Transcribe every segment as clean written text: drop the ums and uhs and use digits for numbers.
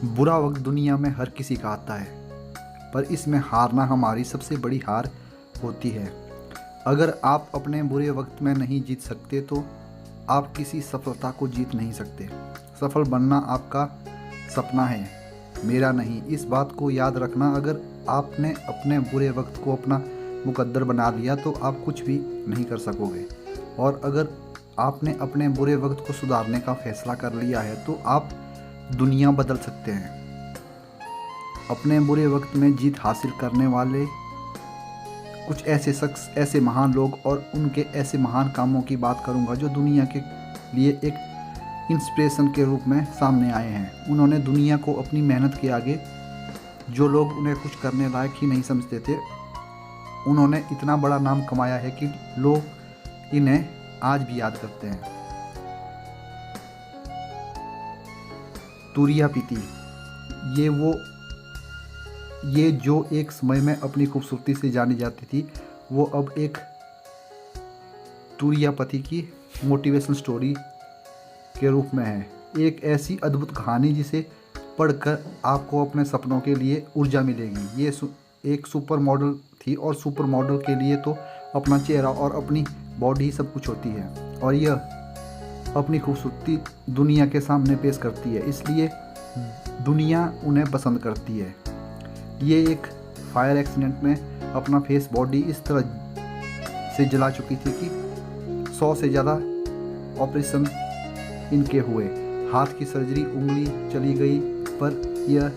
बुरा वक्त दुनिया में हर किसी का आता है, पर इसमें हारना हमारी सबसे बड़ी हार होती है। अगर आप अपने बुरे वक्त में नहीं जीत सकते तो आप किसी सफलता को जीत नहीं सकते। सफल बनना आपका सपना है, मेरा नहीं। इस बात को याद रखना, अगर आपने अपने बुरे वक्त को अपना मुकद्दर बना लिया तो आप कुछ भी नहीं कर सकोगे। और अगर आपने अपने बुरे वक्त को सुधारने का फैसला कर लिया है तो आप दुनिया बदल सकते हैं। अपने बुरे वक्त में जीत हासिल करने वाले कुछ ऐसे शख्स, ऐसे महान लोग और उनके ऐसे महान कामों की बात करूंगा जो दुनिया के लिए एक इंस्पिरेशन के रूप में सामने आए हैं। उन्होंने दुनिया को अपनी मेहनत के आगे, जो लोग उन्हें कुछ करने लायक ही नहीं समझते थे, उन्होंने इतना बड़ा नाम कमाया है कि लोग इन्हें आज भी याद करते हैं। तुरिया पीती, ये जो एक समय में अपनी खूबसूरती से जानी जाती थी, वो अब एक तुरियापति की मोटिवेशनल स्टोरी के रूप में है। एक ऐसी अद्भुत कहानी जिसे पढ़कर आपको अपने सपनों के लिए ऊर्जा मिलेगी। ये एक सुपर मॉडल थी और सुपर मॉडल के लिए तो अपना चेहरा और अपनी बॉडी ही सब कुछ होती है, और यह अपनी खूबसूरती दुनिया के सामने पेश करती है, इसलिए दुनिया उन्हें पसंद करती है। ये एक फायर एक्सीडेंट में अपना फेस बॉडी इस तरह से जला चुकी थी कि 100 से ज़्यादा ऑपरेशन इनके हुए। हाथ की सर्जरी, उंगली चली गई, पर यह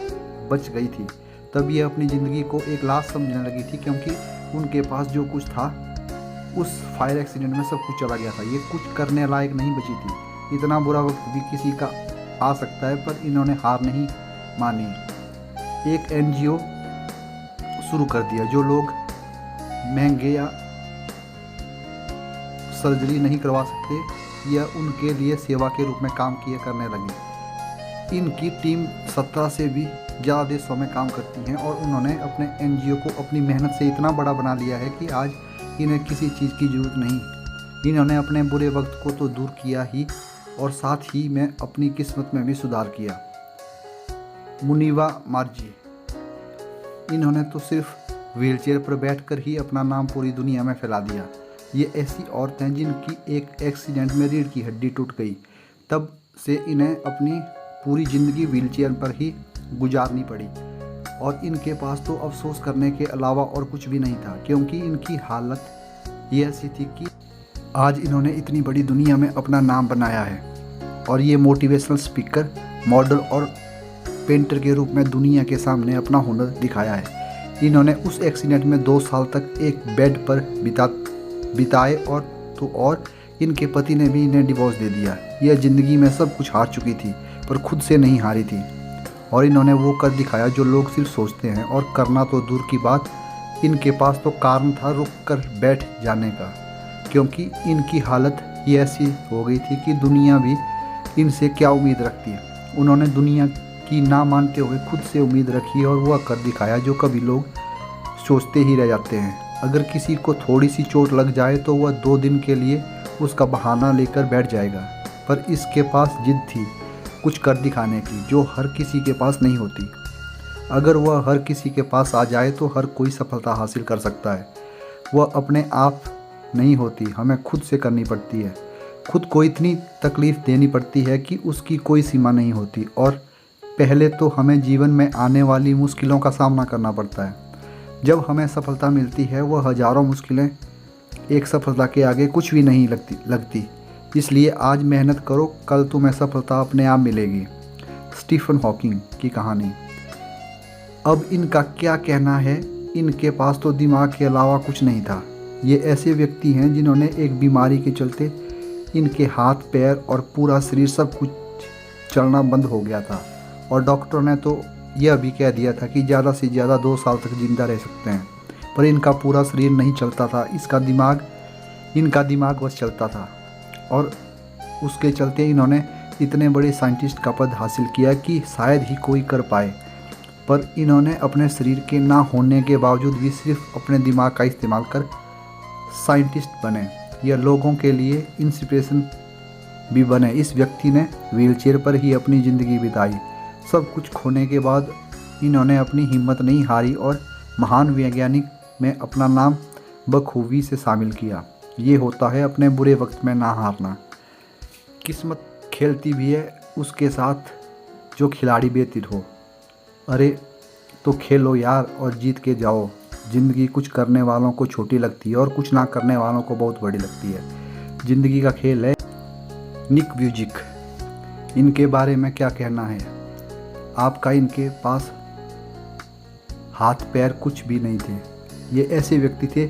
बच गई थी। तब यह अपनी ज़िंदगी को एक लाश समझने लगी थी, क्योंकि उनके पास जो कुछ था उस फायर एक्सीडेंट में सब कुछ चला गया था। ये कुछ करने लायक नहीं बची थी। इतना बुरा वक्त भी किसी का आ सकता है, पर इन्होंने हार नहीं मानी। एक NGO शुरू कर दिया। जो लोग महंगे या सर्जरी नहीं करवा सकते, यह उनके लिए सेवा के रूप में काम किया करने लगी। इनकी टीम 17 से भी ज़्यादा देशों में काम करती हैं और उन्होंने अपने NGO को अपनी मेहनत से इतना बड़ा बना लिया है कि आज इन्हें किसी चीज़ की ज़रूरत नहीं। इन्होंने अपने बुरे वक्त को तो दूर किया ही, और साथ ही में अपनी किस्मत में भी सुधार किया। मुनीवा मार्जी, इन्होंने तो सिर्फ व्हीलचेयर पर बैठकर ही अपना नाम पूरी दुनिया में फैला दिया। ये ऐसी औरत हैं जिनकी एक एक्सीडेंट में रीढ़ की हड्डी टूट गई। तब से इन्हें अपनी पूरी ज़िंदगी व्हीलचेयर पर ही गुजारनी पड़ी, और इनके पास तो अफसोस करने के अलावा और कुछ भी नहीं था, क्योंकि इनकी हालत ये ऐसी थी कि आज इन्होंने इतनी बड़ी दुनिया में अपना नाम बनाया है, और ये मोटिवेशनल स्पीकर, मॉडल और पेंटर के रूप में दुनिया के सामने अपना हुनर दिखाया है। इन्होंने उस एक्सीडेंट में 2 साल तक एक बेड पर बिताए, और इनके पति ने भी इन्हें डिवोर्स दे दिया। यह ज़िंदगी में सब कुछ हार चुकी थी, पर खुद से नहीं हारी थी, और इन्होंने वो कर दिखाया जो लोग सिर्फ सोचते हैं, और करना तो दूर की बात, इनके पास तो कारण था रुक कर बैठ जाने का, क्योंकि इनकी हालत ये ऐसी हो गई थी कि दुनिया भी इनसे क्या उम्मीद रखती है। उन्होंने दुनिया की ना मानते हुए खुद से उम्मीद रखी और वह कर दिखाया जो कभी लोग सोचते ही रह जाते हैं। अगर किसी को थोड़ी सी चोट लग जाए तो वह 2 दिन के लिए उसका बहाना लेकर बैठ जाएगा, पर इसके पास जिद थी कुछ कर दिखाने की, जो हर किसी के पास नहीं होती। अगर वह हर किसी के पास आ जाए तो हर कोई सफलता हासिल कर सकता है। वह अपने आप नहीं होती, हमें खुद से करनी पड़ती है। खुद को इतनी तकलीफ़ देनी पड़ती है कि उसकी कोई सीमा नहीं होती, और पहले तो हमें जीवन में आने वाली मुश्किलों का सामना करना पड़ता है। जब हमें सफलता मिलती है, वह हज़ारों मुश्किलें एक सफलता के आगे कुछ भी नहीं लगती। इसलिए आज मेहनत करो, कल तुम्हें सफलता अपने आप मिलेगी। स्टीफन हॉकिंग की कहानी। अब इनका क्या कहना है, इनके पास तो दिमाग के अलावा कुछ नहीं था। ये ऐसे व्यक्ति हैं जिन्होंने एक बीमारी के चलते इनके हाथ, पैर और पूरा शरीर सब कुछ चलना बंद हो गया था, और डॉक्टर ने तो यह भी कह दिया था कि ज़्यादा से ज़्यादा 2 साल तक जिंदा रह सकते हैं। पर इनका पूरा शरीर नहीं चलता था, इनका दिमाग बस चलता था, और उसके चलते इन्होंने इतने बड़े साइंटिस्ट का पद हासिल किया कि शायद ही कोई कर पाए। पर इन्होंने अपने शरीर के ना होने के बावजूद भी सिर्फ अपने दिमाग का इस्तेमाल कर साइंटिस्ट बने। यह लोगों के लिए इंस्पिरेशन भी बने। इस व्यक्ति ने व्हीलचेयर पर ही अपनी ज़िंदगी बिताई, सब कुछ खोने के बाद इन्होंने अपनी हिम्मत नहीं हारी और महान वैज्ञानिक में अपना नाम बखूबी से शामिल किया। ये होता है अपने बुरे वक्त में ना हारना। किस्मत खेलती भी है उसके साथ जो खिलाड़ी बेहतर हो। अरे तो खेलो यार और जीत के जाओ। ज़िंदगी कुछ करने वालों को छोटी लगती है और कुछ ना करने वालों को बहुत बड़ी लगती है। ज़िंदगी का खेल है। निक व्यूजिक, इनके बारे में क्या कहना है आपका? इनके पास हाथ पैर कुछ भी नहीं थे। ये ऐसे व्यक्ति थे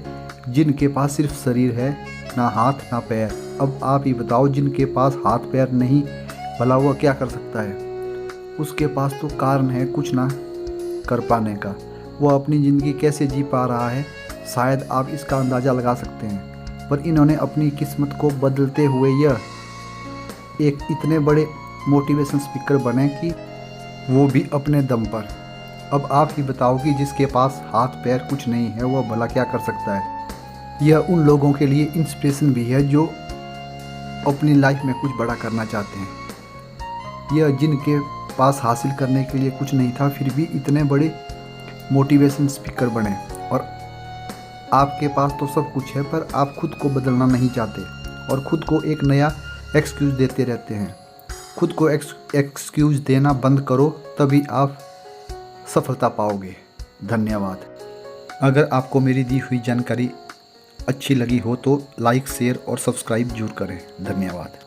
जिनके पास सिर्फ शरीर है, ना हाथ ना पैर। अब आप ही बताओ, जिनके पास हाथ पैर नहीं, भला वो क्या कर सकता है? उसके पास तो कारण है कुछ ना कर पाने का। वो अपनी ज़िंदगी कैसे जी पा रहा है, शायद आप इसका अंदाज़ा लगा सकते हैं। पर इन्होंने अपनी किस्मत को बदलते हुए यह एक इतने बड़े मोटिवेशन स्पीकर बने कि वो भी अपने दम पर। अब आप ही बताओ कि जिसके पास हाथ पैर कुछ नहीं है वो भला क्या कर सकता है। यह उन लोगों के लिए इंस्पिरेशन भी है जो अपनी लाइफ में कुछ बड़ा करना चाहते हैं। यह जिनके पास हासिल करने के लिए कुछ नहीं था फिर भी इतने बड़े मोटिवेशन स्पीकर बने। और आपके पास तो सब कुछ है पर आप खुद को बदलना नहीं चाहते और खुद को एक नया एक्सक्यूज़ देते रहते हैं। खुद को एक्सक्यूज़ देना बंद करो, तभी आप सफलता पाओगे। धन्यवाद। अगर आपको मेरी दी हुई जानकारी अच्छी लगी हो तो लाइक, शेयर और सब्सक्राइब जरूर करें। धन्यवाद।